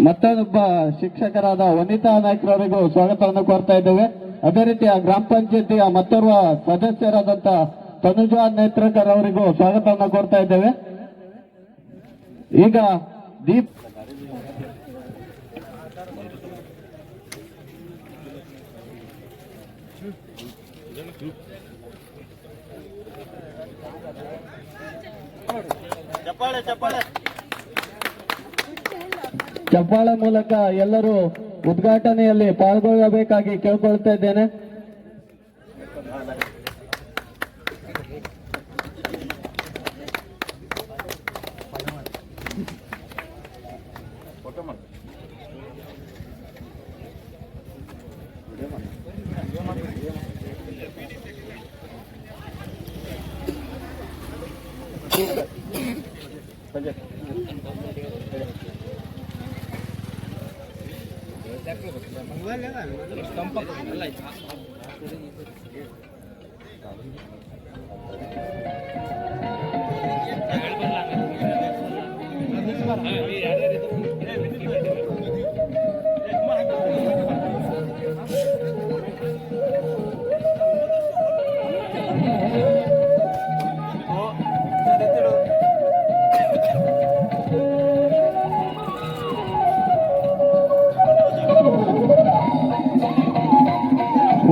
ಮತ್ತೊಬ್ಬ ಶಿಕ್ಷಕರಾದ ವನಿತಾ ನಾಯ್ಕರವರಿಗೂ ಸ್ವಾಗತವನ್ನು ಕೋರ್ತಾ ಇದ್ದೇವೆ. ಅದೇ ರೀತಿಯ ಗ್ರಾಮ ಪಂಚಾಯತಿಯ ಮತ್ತೋರ್ವ ಸದಸ್ಯರಾದಂತ ತನುಜಾ ನೇತ್ರಕರ್ ಅವರಿಗೂ ಸ್ವಾಗತವನ್ನು ಕೋರ್ತಾ ಇದ್ದೇವೆ. ಈಗ ದೀಪ್ ಚಪ್ಪಾಳೆ ಮೂಲಕ ಎಲ್ಲರೂ ಉದ್ಘಾಟನೆಯಲ್ಲಿ ಪಾಲ್ಗೊಳ್ಳಬೇಕಾಗಿ ಕೇಳ್ಕೊಳ್ತಾ ಇದ್ದೇನೆ.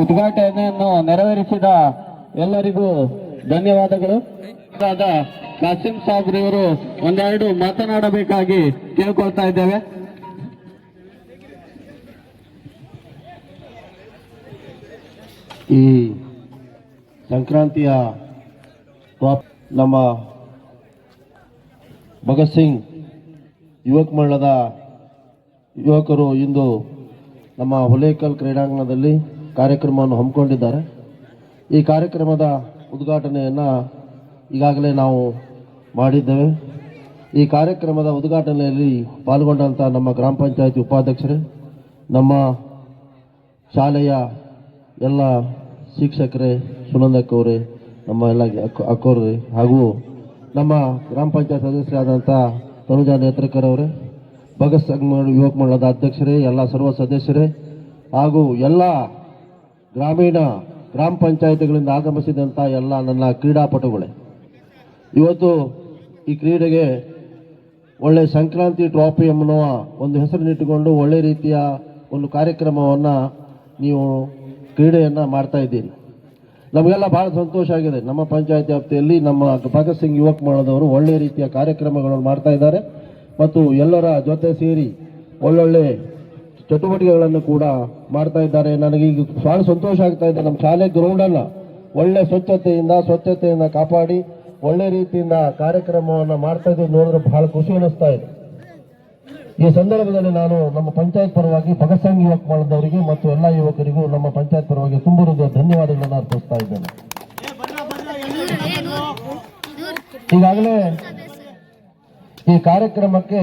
ಉದ್ಘಾಟನೆಯನ್ನು ನೆರವೇರಿಸಿದ ಎಲ್ಲರಿಗೂ ಧನ್ಯವಾದಗಳು. ಕಾಸಿಂ ಸಾಬ್ರವರು ಒಂದೆರಡು ಮಾತನಾಡಬೇಕಾಗಿ ಕೇಳ್ಕೊಳ್ತಾ ಇದ್ದೇವೆ. ಈ ಸಂಕ್ರಾಂತಿಯ ನಮ್ಮ ಭಗತ್ ಸಿಂಗ್ ಯುವಕ ಮಂಡಳದ ಯುವಕರು ಇಂದು ನಮ್ಮ ಹುಲೇಕಲ್ ಕ್ರೀಡಾಂಗಣದಲ್ಲಿ ಕಾರ್ಯಕ್ರಮವನ್ನು ಹಮ್ಮಿಕೊಂಡಿದ್ದಾರೆ. ಈ ಕಾರ್ಯಕ್ರಮದ ಉದ್ಘಾಟನೆಯನ್ನು ಈಗಾಗಲೇ ನಾವು ಮಾಡಿದ್ದೇವೆ. ಈ ಕಾರ್ಯಕ್ರಮದ ಉದ್ಘಾಟನೆಯಲ್ಲಿ ಪಾಲ್ಗೊಂಡಂಥ ನಮ್ಮ ಗ್ರಾಮ ಪಂಚಾಯತಿ ಉಪಾಧ್ಯಕ್ಷರೇ, ನಮ್ಮ ಶಾಲೆಯ ಎಲ್ಲ ಶಿಕ್ಷಕರೇ, ಸುನಂದಕ್ಕವರೇ, ನಮ್ಮ ಎಲ್ಲ ಅಕ್ಕವರೇ, ಹಾಗೂ ನಮ್ಮ ಗ್ರಾಮ ಪಂಚಾಯತ್ ಸದಸ್ಯರಾದಂಥ ತನುಜಾ ನೇತ್ರಕರ್ ಅವರೇ, ಭಗತ್ ಸಿಂಗ್ ಯುವಕ ಮಂಡಳದ ಅಧ್ಯಕ್ಷರೇ, ಎಲ್ಲ ಸರ್ವ ಸದಸ್ಯರೇ, ಹಾಗೂ ಎಲ್ಲ ಗ್ರಾಮ ಪಂಚಾಯತಿಗಳಿಂದ ಆಗಮಿಸಿದಂಥ ಎಲ್ಲ ನನ್ನ ಕ್ರೀಡಾಪಟುಗಳೇ, ಇವತ್ತು ಈ ಕ್ರೀಡೆಗೆ ಒಳ್ಳೆ ಸಂಕ್ರಾಂತಿ ಟ್ರಾಫಿ ಎನ್ನುವ ಒಂದು ಹೆಸರನ್ನಿಟ್ಟುಕೊಂಡು ಒಳ್ಳೆ ರೀತಿಯ ಒಂದು ಕಾರ್ಯಕ್ರಮವನ್ನು ನೀವು ಕ್ರೀಡೆಯನ್ನು ಮಾಡ್ತಾ ಇದ್ದೀರಿ. ನಮಗೆಲ್ಲ ಬಹಳ ಸಂತೋಷ ಆಗಿದೆ. ನಮ್ಮ ಪಂಚಾಯತಿ ವ್ಯಾಪ್ತಿಯಲ್ಲಿ ನಮ್ಮ ಭಗತ್ ಸಿಂಗ್ ಯುವಕ ಮಂಡಳದವರು ಒಳ್ಳೆ ರೀತಿಯ ಕಾರ್ಯಕ್ರಮಗಳನ್ನು ಮಾಡ್ತಾ ಇದ್ದಾರೆ ಮತ್ತು ಎಲ್ಲರ ಜೊತೆ ಸೇರಿ ಒಳ್ಳೊಳ್ಳೆ ಚಟುವಟಿಕೆಗಳನ್ನು ಕೂಡ ಮಾಡ್ತಾ ಇದ್ದಾರೆ. ನನಗೀಗ ಬಹಳ ಸಂತೋಷ ಆಗ್ತಾ ಇದೆ. ನಮ್ಮ ಶಾಲೆ ಗ್ರೌಂಡನ್ನು ಒಳ್ಳೆ ಸ್ವಚ್ಛತೆಯಿಂದ ಕಾಪಾಡಿ ಒಳ್ಳೆ ರೀತಿಯಿಂದ ಕಾರ್ಯಕ್ರಮವನ್ನು ಮಾಡ್ತಾ ಇದ್ದು ನೋಡಿದ್ರೆ ಬಹಳ ಖುಷಿ ಅನ್ನಿಸ್ತಾ ಇದೆ. ಈ ಸಂದರ್ಭದಲ್ಲಿ ನಾನು ನಮ್ಮ ಪಂಚಾಯತ್ ಪರವಾಗಿ ಭಗತ್ ಸಿಂಗ್ ಯುವಕ ಮಂಡಳದವರಿಗೆ ಮತ್ತು ಎಲ್ಲ ಯುವಕರಿಗೂ ನಮ್ಮ ಪಂಚಾಯತ್ ಪರವಾಗಿ ತುಂಬ ಧನ್ಯವಾದಗಳನ್ನು ಅರ್ಪಿಸ್ತಾ ಇದ್ದೇನೆ. ಈಗಾಗಲೇ ಈ ಕಾರ್ಯಕ್ರಮಕ್ಕೆ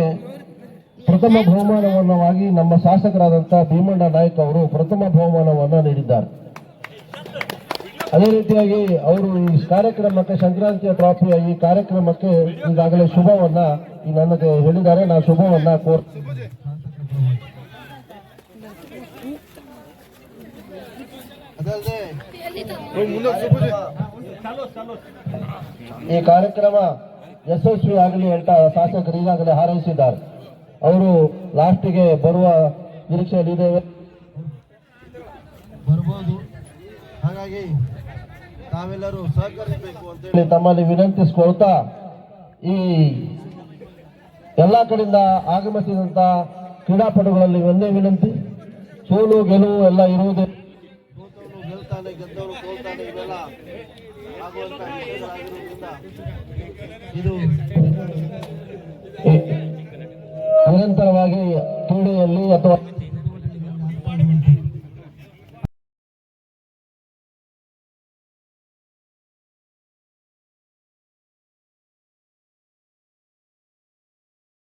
ಪ್ರಥಮ ಬಹುಮಾನವನ್ನಾಗಿ ನಮ್ಮ ಶಾಸಕರಾದಂತಹ ಭೀಮಣ್ಣ ನಾಯ್ಕ ಅವರು ಪ್ರಥಮ ಬಹುಮಾನವನ್ನು ನೀಡಿದ್ದಾರೆ. ಅದೇ ರೀತಿಯಾಗಿ ಅವರು ಈ ಕಾರ್ಯಕ್ರಮಕ್ಕೆ ಸಂಕ್ರಾಂತಿಯ ಟ್ರಾಫಿಯ ಈ ಕಾರ್ಯಕ್ರಮಕ್ಕೆ ಈಗಾಗಲೇ ಶುಭವನ್ನ ನನಗೆ ಹೇಳಿದ್ದಾರೆ. ನಾನು ಶುಭವನ್ನ ಈ ಕಾರ್ಯಕ್ರಮ ಯಶಸ್ವಿ ಆಗಲಿ ಅಂತ ಶಾಸಕರು ಈಗಾಗಲೇ ಹಾರೈಸಿದ್ದಾರೆ. ಅವರು ಲಾಸ್ಟಿಗೆ ಬರುವ ನಿರೀಕ್ಷೆಯಲ್ಲಿದ್ದೇವೆ, ಬರ್ಬೋದು. ಹಾಗಾಗಿ ತಾವೆಲ್ಲರೂ ಸಹಕರಿಸಬೇಕು ಅಂತ ಹೇಳಿ ತಮ್ಮಲ್ಲಿ ವಿನಂತಿಸಿಕೊಳ್ತಾ, ಈ ಎಲ್ಲ ಕಡೆಯಿಂದ ಆಗಮಿಸಿದಂತ ಕ್ರೀಡಾಪಟುಗಳಲ್ಲಿ ಒಂದೇ ವಿನಂತಿ, ಸೋಲು ಗೆಲುವು ಎಲ್ಲ ಇರುವುದೇ, ಸೋತವರು ಗೆಲ್ತಾನೆ, ಗೆದ್ದವರು ಸೋಲ್ತಾನೆ, ಇವೆಲ್ಲ ಆಗುವಂತ ವಿಷಯಗಳಾಗಿರುವುದರಿಂದ ಇದು ನಿರಂತರವಾಗಿ ಕ್ರೀಡೆಯಲ್ಲಿ ಅಥವಾ